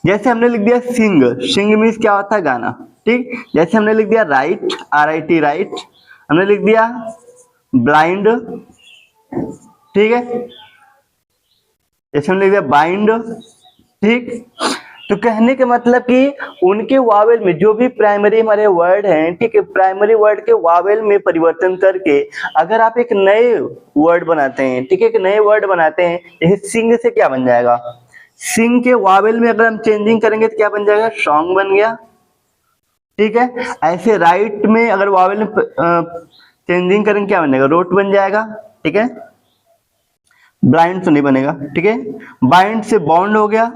जैसे हमने लिख दिया सिंग, सिंग मीन्स क्या होता है गाना, ठीक। जैसे हमने लिख दिया राइट, RIT राइट, हमने लिख दिया ब्लाइंड, ठीक है। जैसे हमने लिख दिया बाइंड, ठीक। तो कहने के मतलब कि उनके वावेल में जो भी प्राइमरी हमारे वर्ड हैं, ठीक है, प्राइमरी वर्ड के वावेल में परिवर्तन करके अगर आप एक नए वर्ड बनाते हैं, ठीक है, एक नए वर्ड बनाते हैं, जैसे सिंग से क्या बन जाएगा, सिंग के वावेल में अगर हम चेंजिंग करेंगे तो क्या बन जाएगा, सॉन्ग बन गया, ठीक है। ऐसे राइट में अगर वावेल में चेंजिंग करेंगे क्या बनेगा, रोट बन जाएगा, ठीक है। ब्लाइंड तो नहीं बनेगा, ठीक है। बाइंड से बॉन्ड हो गया,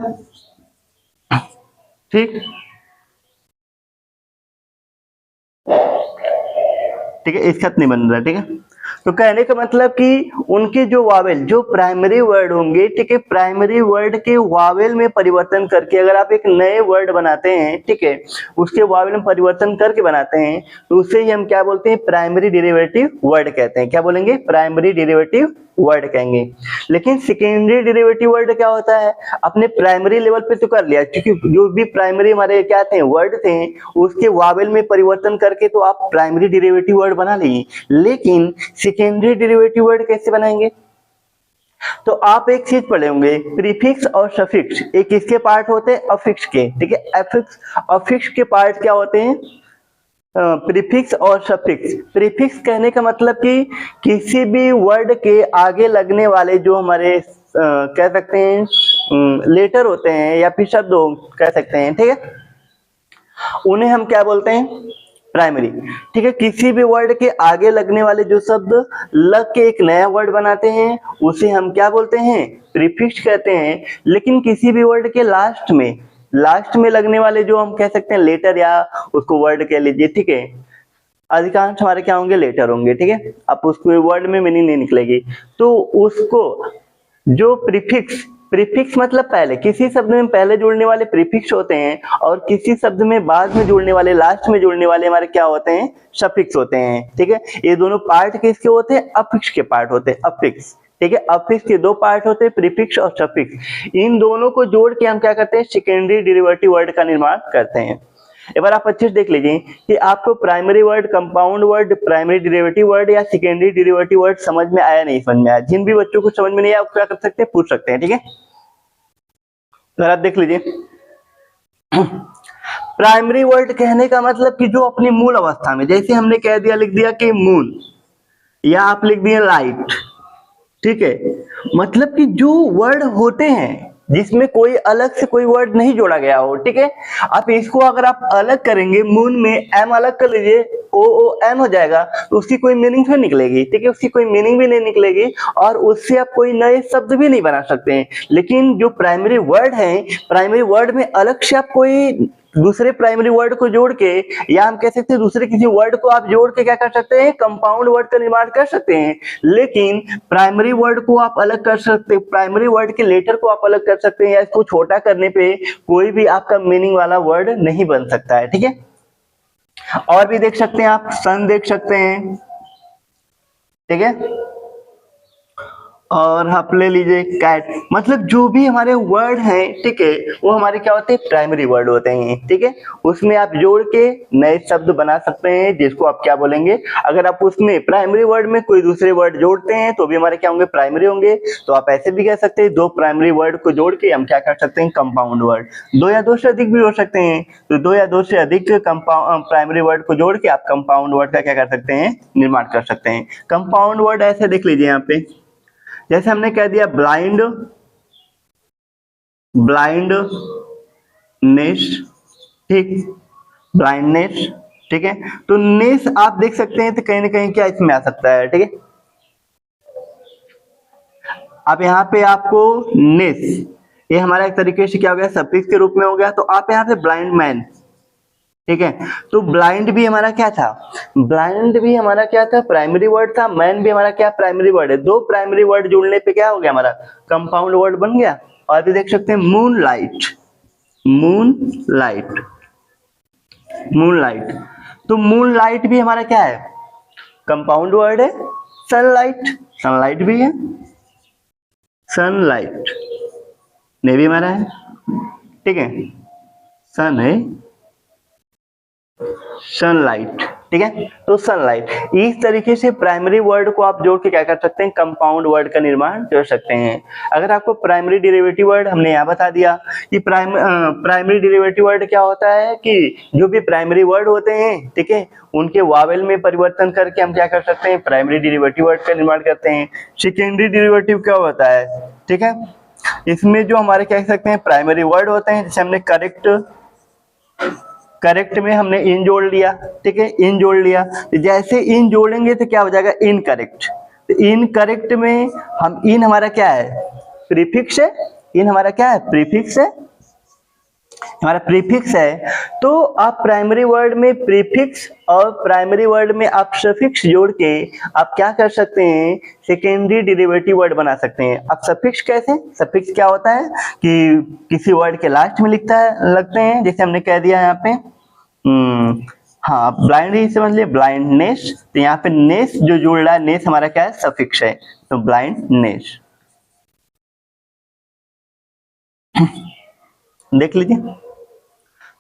ठीक, ठीक है, इसका नहीं बन रहा, ठीक है। तो कहने का मतलब कि उनके जो वावेल, जो प्राइमरी वर्ड होंगे, ठीक है, प्राइमरी वर्ड के वावेल में परिवर्तन करके अगर आप एक नए वर्ड बनाते हैं, ठीक है, उसके वावेल में परिवर्तन करके बनाते हैं, तो उसे ही हम क्या बोलते हैं, प्राइमरी डेरिवेटिव वर्ड कहते हैं। क्या बोलेंगे, प्राइमरी डेरिवेटिव वर्ड कहेंगे। लेकिन सेकेंडरी डेरिवेटिव वर्ड क्या होता है, अपने प्राइमरी लेवल पे तो कर लिया, क्योंकि जो भी प्राइमरी हमारे क्या थे, वर्ड थे, उसके वावेल में परिवर्तन करके तो आप प्राइमरी डेरिवेटिव वर्ड बना लीजिए। लेकिन सेकेंडरी डेरिवेटिव वर्ड कैसे बनाएंगे, तो आप एक चीज पढ़े होंगे, प्रीफिक्स और सफिक्स, एक किसके पार्ट होते हैं, अफिक्स के, ठीक है। अफिक्स के पार्ट क्या होते हैं, प्रीफिक्स और सफिक्स। प्रीफिक्स कहने का मतलब कि किसी भी वर्ड के आगे लगने वाले जो हमारे कह सकते हैं लेटर होते हैं या फिर शब्द कह सकते हैं, ठीक है, उन्हें हम क्या बोलते हैं, प्राइमरी, ठीक है। किसी भी वर्ड के आगे लगने वाले जो शब्द लग के एक नया वर्ड बनाते हैं उसे हम क्या बोलते हैं, प्रीफिक्स कहते हैं। लेकिन किसी भी वर्ड के लास्ट में लगने वाले जो हम कह सकते हैं लेटर या उसको वर्ड कह लीजिए, ठीक है, अधिकांश हमारे क्या होंगे, लेटर होंगे, ठीक है। अब उसको वर्ड में मीनिंग नहीं निकलेगी, तो उसको जो प्रीफिक्स मतलब पहले, किसी शब्द में पहले जुड़ने वाले प्रीफिक्स होते हैं और किसी शब्द में बाद में जुड़ने वाले, लास्ट में जुड़ने वाले हमारे क्या होते हैं, सफिक्स होते हैं, ठीक है। ये दोनों पार्ट किसके होते हैं, अफिक्स के पार्ट होते हैं, अफिक्स, ठीक है। अफिक्स के दो पार्ट होते हैं, प्रीफिक्स और सफिक्स। इन दोनों को जोड़ के हम क्या करते हैं, सेकेंडरी डेरिवेटिव वर्ड का निर्माण करते हैं। एक बार आप अच्छे से देख लीजिए कि आपको primary word, compound word, primary derivative word या सेकेंडरी डेरिवेटिव वर्ड समझ में आया, नहीं समझ में आया। जिन भी बच्चों को समझ में नहीं आया, क्या कर सकते हैं, पूछ सकते हैं, ठीक है। तो आप देख लीजिए, प्राइमरी वर्ड कहने का मतलब कि जो अपनी मूल अवस्था में, जैसे हमने कह दिया, लिख दिया कि मून, या आप लिख दिए लाइट, ठीक है, मतलब कि जो वर्ड होते हैं जिसमें कोई अलग से कोई वर्ड नहीं जोड़ा गया हो, ठीक है। आप इसको अगर आप अलग करेंगे, मून में एम अलग कर लीजिए, OOM हो जाएगा, तो उसकी कोई मीनिंग भी निकलेगी, ठीक है, उसकी कोई मीनिंग भी नहीं निकलेगी और उससे आप कोई नए शब्द भी नहीं बना सकते हैं। लेकिन जो प्राइमरी वर्ड है, प्राइमरी वर्ड में अलग से आप कोई दूसरे प्राइमरी वर्ड को जोड़ के, या हम कह सकते हैं दूसरे किसी वर्ड को आप जोड़ के क्या कर सकते हैं, कंपाउंड वर्ड का निर्माण कर सकते हैं। लेकिन प्राइमरी वर्ड को आप अलग कर सकते हैं, प्राइमरी वर्ड के लेटर को आप अलग कर सकते हैं, या इसको छोटा करने पे कोई भी आपका मीनिंग वाला वर्ड नहीं बन सकता है, ठीक है। और भी देख सकते हैं आप, सन देख सकते हैं, ठीक है, और आप ले लीजिए कैट, मतलब जो भी हमारे वर्ड हैं, ठीक है, वो हमारे क्या होते हैं, प्राइमरी वर्ड होते हैं, ठीक है। उसमें आप जोड़ के नए शब्द बना सकते हैं, जिसको आप क्या बोलेंगे, अगर आप उसमें प्राइमरी वर्ड में कोई दूसरे वर्ड जोड़ते हैं तो भी हमारे क्या होंगे, प्राइमरी होंगे। तो आप ऐसे भी कह सकते हैं, दो प्राइमरी वर्ड को जोड़ के हम क्या कर सकते हैं, कंपाउंड वर्ड। दो या दो से अधिक भी हो सकते हैं, तो दो या दो से अधिक प्राइमरी वर्ड को जोड़ के आप कंपाउंड वर्ड का क्या कर सकते हैं, निर्माण कर सकते हैं। कंपाउंड वर्ड ऐसे देख लीजिए यहाँ पे, जैसे हमने कह दिया ब्लाइंड, ब्लाइंडनेस, ठीक, ब्लाइंडनेस, ठीक है। तो नेस आप देख सकते हैं, तो कहीं ना कहीं क्या इसमें आ सकता है, ठीक है। अब यहाँ पे आपको नेस, ये हमारा एक तरीके से क्या हो गया, सफिक्स के रूप में हो गया। तो आप यहाँ पे ब्लाइंड मैन, ठीक है। तो ब्लाइंड भी हमारा क्या था, ब्लाइंड भी हमारा क्या था, प्राइमरी वर्ड था। मैन भी हमारा क्या प्राइमरी वर्ड है। दो प्राइमरी वर्ड जुड़ने पे क्या हो गया हमारा, कंपाउंड वर्ड बन गया। और भी देख सकते हैं moon light, moon light, moon light. तो मून लाइट भी हमारा क्या है, कंपाउंड वर्ड है। सनलाइट, सनलाइट भी है, सनलाइट ने भी हमारा है, ठीक है। सन है, सनलाइट, ठीक है। तो सनलाइट, इस तरीके से प्राइमरी वर्ड को आप जोड़ के क्या कर सकते हैं, कंपाउंड वर्ड का निर्माण कर सकते हैं। अगर आपको प्राइमरी डेरिवेटिव वर्ड हमने यहाँ बता दिया कि प्राइमरी डेरिवेटिव वर्ड क्या होता है कि जो भी प्राइमरी वर्ड होते हैं, ठीक है, उनके वावेल में परिवर्तन करके हम क्या कर सकते हैं, प्राइमरी डेरिवेटिव वर्ड का निर्माण करते हैं। सेकेंडरी डेरिवेटिव क्या होता है, ठीक है, इसमें जो हमारे क्या कह सकते हैं प्राइमरी वर्ड होते हैं, जैसे हमने करेक्ट, करेक्ट में हमने इन जोड़ लिया, ठीक है, इन जोड़ लिया। जैसे इन जोड़ेंगे तो क्या हो जाएगा, इनकरेक्ट। तो इनकरेक्ट में हम, इन हमारा क्या है, प्रीफिक्स है, इन हमारा क्या है, प्रीफिक्स है, हमारा प्रीफिक्स है। तो आप प्राइमरी वर्ड में प्रीफिक्स और प्राइमरी वर्ड में आप सफिक्स जोड़ के आप क्या कर सकते हैं, सेकेंडरी डेरिवेटिव वर्ड बना सकते हैं। अब सफिक्स कैसे, सफिक्स क्या होता है कि किसी वर्ड के लास्ट में लगते हैं, जैसे हमने कह दिया यहाँ पे हाँ ब्लाइंड ही समझ लिया, ब्लाइंडनेस। तो यहाँ पे नेस जो जुड़ रहा है, नेस हमारा क्या है, सफिक्स है। तो ब्लाइंडनेस देख लीजिए।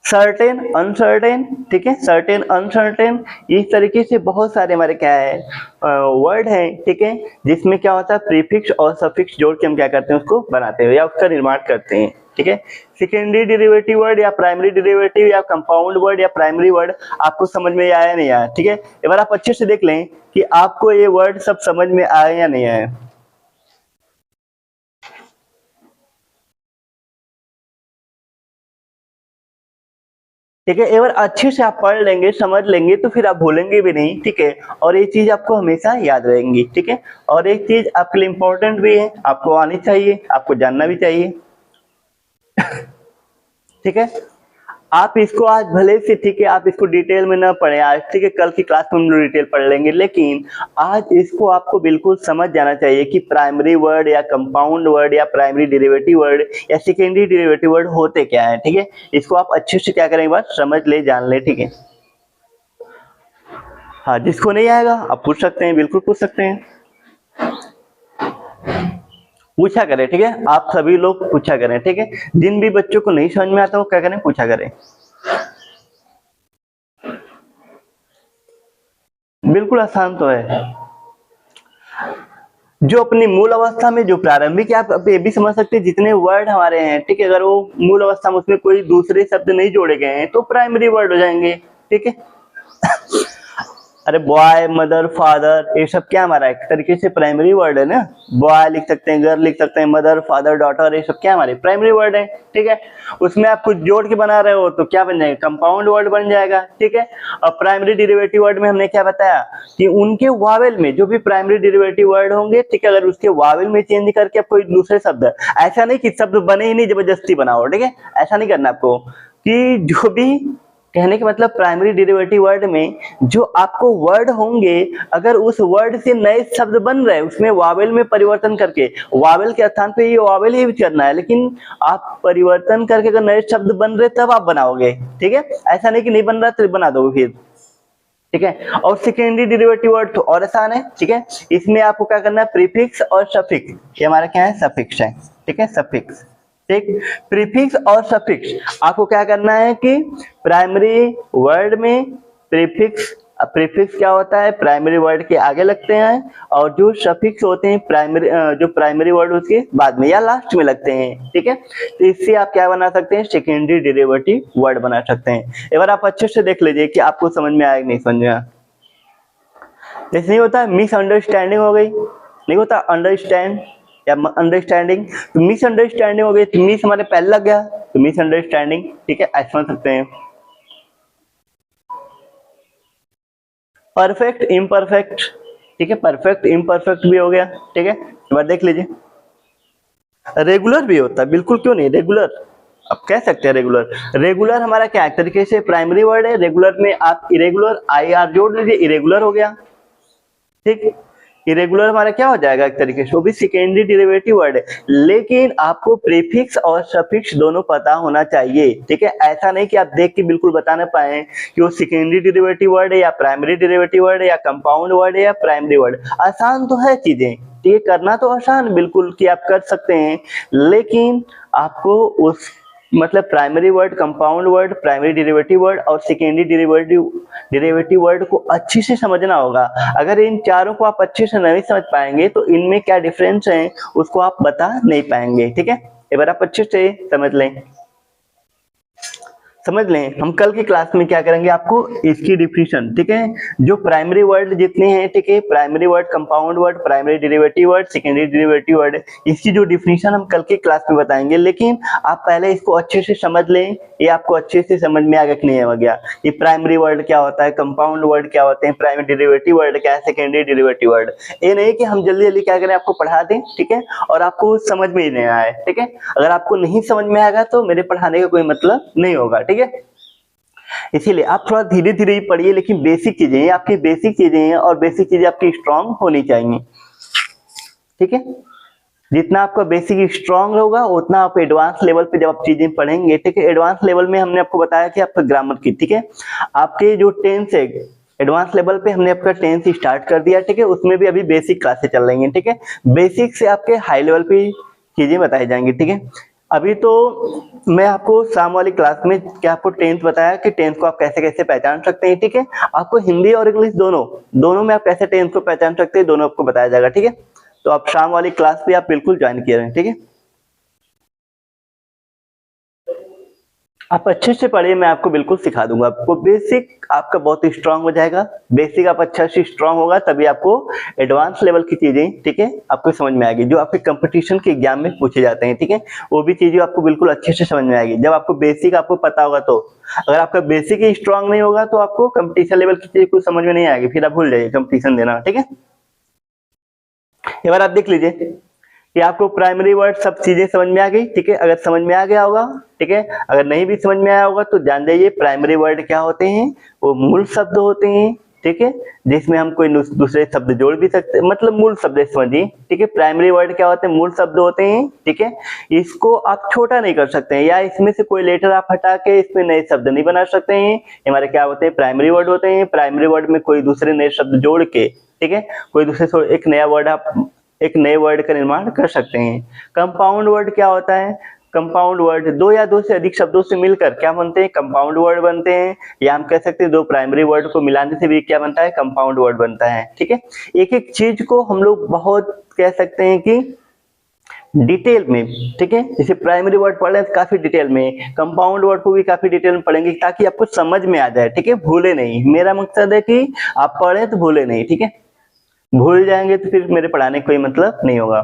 सर्टेन, अनसर्टेन, ठीक है, सर्टेन, अनसर्टेन, इस तरीके से बहुत सारे हमारे क्या है वर्ड हैं, ठीक है, जिसमें क्या होता है प्रीफिक्स और सफिक्स जोड़ के हम क्या करते हैं, उसको बनाते हैं या उसका निर्माण करते हैं, ठीक है। सेकेंडरी डेरिवेटिव वर्ड या प्राइमरी डेरिवेटिव या कंपाउंड वर्ड या प्राइमरी वर्ड आपको समझ में आया नहीं आया, ठीक है। एक बार आप अच्छे से देख लें कि आपको ये वर्ड सब समझ में आए या नहीं आए। ठीक है, एक बार अच्छे से आप पढ़ लेंगे, समझ लेंगे, तो फिर आप भूलेंगे भी नहीं, ठीक है। और ये चीज आपको हमेशा याद रहेंगी, ठीक है। और एक चीज आपके लिए इम्पोर्टेंट भी है, आपको आनी चाहिए, आपको जानना भी चाहिए, ठीक है। आप इसको आज भले से, ठीक है, आप इसको डिटेल में ना पढ़े आज, ठीक है, कल की क्लास में हम लोग डिटेल पढ़ लेंगे, लेकिन आज इसको आपको बिल्कुल समझ जाना चाहिए कि प्राइमरी वर्ड या कंपाउंड वर्ड या प्राइमरी डेरिवेटिव वर्ड या सेकेंडरी डेरिवेटिव वर्ड होते क्या है, ठीक है। इसको आप अच्छे से क्या करें, बात समझ ले, जान ले, ठीक है। हाँ, जिसको नहीं आएगा आप पूछ सकते हैं, बिल्कुल पूछ सकते हैं, पूछा करें, ठीक है। आप सभी लोग पूछा करें, ठीक है। जिन भी बच्चों को नहीं समझ में आता वो क्या करें, पूछा करें, बिल्कुल आसान तो है। जो अपनी मूल अवस्था में जो प्रारंभिक, आप ये भी समझ सकते हैं जितने वर्ड हमारे हैं, ठीक है, अगर वो मूल अवस्था में उसमें कोई दूसरे शब्द नहीं जोड़े गए हैं तो प्राइमरी वर्ड हो जाएंगे, ठीक है। अरे बॉय, मदर, फादर, ये सब क्या हमारा एक तरीके से प्राइमरी वर्ड है ना। बॉय लिख सकते हैं, गर्ल लिख सकते हैं, मदर, फादर, डॉटर, ये सब क्या हमारे प्राइमरी वर्ड है, ठीक है। उसमें आप कुछ जोड़ के बना रहे हो तो क्या बन जाएगा, कंपाउंड वर्ड बन जाएगा, ठीक है। और प्राइमरी डेरिवेटिव वर्ड में हमने क्या बताया कि उनके वावेल में जो भी प्राइमरी डेरिवेटिव वर्ड होंगे, ठीक है, अगर उसके वावेल में चेंज करके आप कोई दूसरे शब्द, ऐसा नहीं कि शब्द बने ही नहीं जबरदस्ती बनाओ, ठीक है, ऐसा नहीं करना आपको। कि जो भी कहने के मतलब प्राइमरी डेरिवेटिव वर्ड में जो आपको वर्ड होंगे, अगर उस वर्ड से नए शब्द बन रहे हैं, उसमें वावेल में परिवर्तन करके, वावेल के स्थान पे ये वावेल ही करना है, लेकिन आप परिवर्तन करके अगर नए शब्द बन रहे तब आप बनाओगे, ठीक है। ऐसा नहीं कि नहीं बन रहा तो बना दोगे फिर, ठीक है। और सेकेंडरी डेरिवेटिव वर्ड तो और आसान है, ठीक है। इसमें आपको क्या करना है, प्रीफिक्स और सफिक्स, ये हमारा क्या है, सफिक्स है, ठीक है, सफिक्स, ठीक। प्रीफिक्स और सफिक्स आपको क्या करना है कि प्राइमरी वर्ड में प्रीफिक्स, प्रीफिक्स क्या होता है, प्राइमरी वर्ड के आगे लगते हैं, और जो सफिक्स होते हैं प्राइमरी, जो प्राइमरी वर्ड उसके बाद में या लास्ट में लगते हैं, ठीक है। तो इससे आप क्या बना सकते हैं, सेकेंडरी डेरिवेटिव वर्ड बना सकते हैं। एक बार आप अच्छे से देख लीजिए कि आपको समझ में आया कि नहीं समझ में आया। जैसे नहीं होता मिसअंडरस्टैंडिंग हो गई, नहीं होता अंडरस्टैंड या अंडरस्टैंडिंग, तो मिसअंडरस्टैंडिंग हो गई, तो मिस हमारे पहले लग गया तो मिसअंडरस्टैंडिंग, ठीक है, ऐसा समझ सकते हैं। परफेक्ट, इम्परफेक्ट, ठीक है, परफेक्ट इम्परफेक्ट भी हो गया, ठीक है। एक बार देख लीजिए। रेगुलर भी होता है, बिल्कुल क्यों नहीं, रेगुलर, आप कह सकते हैं रेगुलर। रेगुलर हमारा क्या एक तरीके से प्राइमरी वर्ड है, रेगुलर में आप इरेगुलर आई आर जोड़ लीजिए, इरेगुलर हो गया, ठीक। इरेगुलर हमारा क्या हो जाएगा एक तरीके से, वो भी सेकेंडरी डेरिवेटिव वर्ड है, लेकिन आपको प्रीफिक्स और सफिक्स दोनों पता होना चाहिए, ठीक है। ऐसा नहीं कि आप देख के बिल्कुल बता ना पाए कि वो सेकेंडरी डेरिवेटिव वर्ड है या प्राइमरी डेरिवेटिव वर्ड है या कंपाउंड वर्ड है या प्राइमरी वर्ड। आसान तो है चीजें, ठीक है, करना तो आसान बिल्कुल कि आप कर सकते हैं, लेकिन आपको उस मतलब primary word, compound word, primary derivative word और सेकेंडरी डेरिवेटिव वर्ड को अच्छे से समझना होगा। अगर इन चारों को आप अच्छे से नहीं समझ पाएंगे तो इनमें क्या डिफरेंस है उसको आप बता नहीं पाएंगे, ठीक है। एक बार आप अच्छे से समझ लें। हम कल की क्लास में क्या करेंगे, आपको इसकी डिफिनेशन, ठीक है, जो प्राइमरी वर्ड जितने हैं, ठीक है, primary word, compound word, primary derivative word, secondary derivative word, इसकी जो डिफिनेशन हम कल की क्लास में बताएंगे। लेकिन आप पहले इसको अच्छे से समझ लें, ये आपको अच्छे से समझ में आ गया कि नहीं आ गया, ये प्राइमरी वर्ड क्या होता है, कंपाउंड वर्ड क्या होते हैं, प्राइमरी डेरिवेटिव वर्ड क्या है, सेकेंडरी डेरिवेटिव वर्ड। ये नहीं कि हम जल्दी जल्दी क्या करें, आपको पढ़ा दें, ठीक है, और आपको समझ में ही नहीं आए, ठीक है। अगर आपको नहीं समझ में आएगा तो मेरे पढ़ाने का कोई मतलब नहीं होगा, ठीक है। इसीलिए आप थोड़ा धीरे धीरे ही पढ़िए, लेकिन बेसिक चीजें आपकी बेसिक चीजें हैं और बेसिक चीजें आपकी स्ट्रांग होनी चाहिए, ठीक है। जितना आपका बेसिक स्ट्रांग होगा उतना आप एडवांस लेवल पे जब आप चीजें पढ़ेंगे, ठीक है। एडवांस लेवल में हमने आपको बताया कि आपका ग्रामर की, ठीक है, आपके जो टेंस है एडवांस लेवल पे हमने आपका टेंस स्टार्ट कर दिया, ठीक है, उसमें भी अभी बेसिक क्लासेस चल रही हैं, ठीक है। बेसिक से आपके हाई लेवल पे चीजें बताई जाएंगी, ठीक है। अभी तो मैं आपको शाम वाली क्लास में क्या आपको टेंस बताया कि टेंस को आप कैसे कैसे पहचान सकते हैं, ठीक है। आपको हिंदी और इंग्लिश दोनों में आप कैसे टेंस को पहचान सकते हैं, दोनों आपको बताया जाएगा, ठीक है। तो आप शाम वाली क्लास भी आप बिल्कुल ज्वाइन किए रहें, ठीक है। आप अच्छे से पढ़िए, मैं आपको बिल्कुल सिखा दूंगा। आपको बेसिक आपका बहुत स्ट्रांग हो जाएगा, बेसिक आप अच्छा से स्ट्रांग होगा तभी आपको एडवांस लेवल की चीजें, ठीक है, आपको समझ में आएगी, जो आपके कंपटीशन के एग्जाम में पूछे जाते हैं, ठीक है, वो भी चीजें आपको बिल्कुल अच्छे से समझ में आएगी जब आपको बेसिक आपको पता होगा। तो अगर आपका बेसिक ही स्ट्रांग नहीं होगा तो आपको कंपटीशन लेवल की चीज कुछ समझ में नहीं आएगी, फिर आप भूल जाइए कंपटीशन देना, ठीक है। एक बार आप देख लीजिए कि आपको प्राइमरी वर्ड सब चीजें समझ में आ गई, ठीक है। अगर समझ में आ गया होगा, ठीक है, अगर नहीं भी समझ में आया होगा तो जान जाइए प्राइमरी वर्ड क्या होते हैं, वो मूल शब्द होते हैं, ठीक है, जिसमें हम कोई दूसरे शब्द जोड़ भी सकते हैं, मतलब मूल शब्द समझिए, ठीक है। प्राइमरी वर्ड क्या होते हैं, मूल शब्द होते हैं, ठीक है। इसको आप छोटा नहीं कर सकते हैं या इसमें से कोई लेटर आप हटा के इसमें नए शब्द नहीं बना सकते हैं। हमारे क्या होते हैं, प्राइमरी वर्ड होते हैं। प्राइमरी वर्ड में कोई दूसरे नए शब्द जोड़ के, ठीक है, कोई दूसरे एक नए वर्ड का निर्माण कर सकते हैं। कंपाउंड वर्ड क्या होता है, कंपाउंड वर्ड दो या दो से अधिक शब्दों से मिलकर क्या बनते हैं, कंपाउंड वर्ड बनते हैं, या हम कह सकते हैं दो प्राइमरी वर्ड को मिलाने से भी क्या बनता है, कंपाउंड वर्ड बनता है, ठीक है। एक एक चीज को हम लोग बहुत कह सकते हैं कि डिटेल में, ठीक है, जैसे प्राइमरी वर्ड पढ़ रहे हैं काफी डिटेल में, कंपाउंड वर्ड को भी काफी डिटेल में पढ़ेंगे ताकि आपको समझ में आ जाए, ठीक है, भूले नहीं। मेरा मकसद है कि आप पढ़े तो भूले नहीं, ठीक है, भूल जाएंगे तो फिर मेरे पढ़ाने का कोई मतलब नहीं होगा।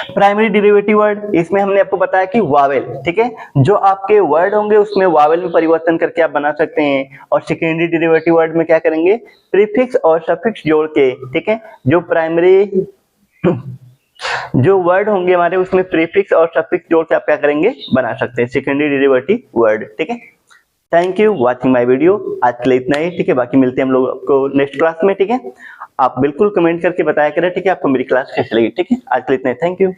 प्राइमरी डेरिवेटिव वर्ड, इसमें हमने आपको बताया कि वावेल, ठीक है, जो आपके वर्ड होंगे उसमें वावेल में परिवर्तन करके आप बना सकते हैं। और सेकेंडरी डेरिवेटिव वर्ड में क्या करेंगे, प्रीफिक्स और सफिक्स जोड़ के, ठीक है, जो वर्ड होंगे हमारे उसमें प्रीफिक्स और सफिक्स जोड़ के आप क्या करेंगे, बना सकते हैं सेकेंडरी डेरिवेटिव वर्ड, ठीक है। Thank you watching my video, आज के लिए इतना ही, ठीक है। बाकी मिलते हैं हम लोग को नेक्स्ट क्लास में, ठीक है। आप बिल्कुल कमेंट करके बताया करें, ठीक है, आपको मेरी क्लास कैसी लगी, ठीक है। आज के लिए इतना ही, थैंक यू।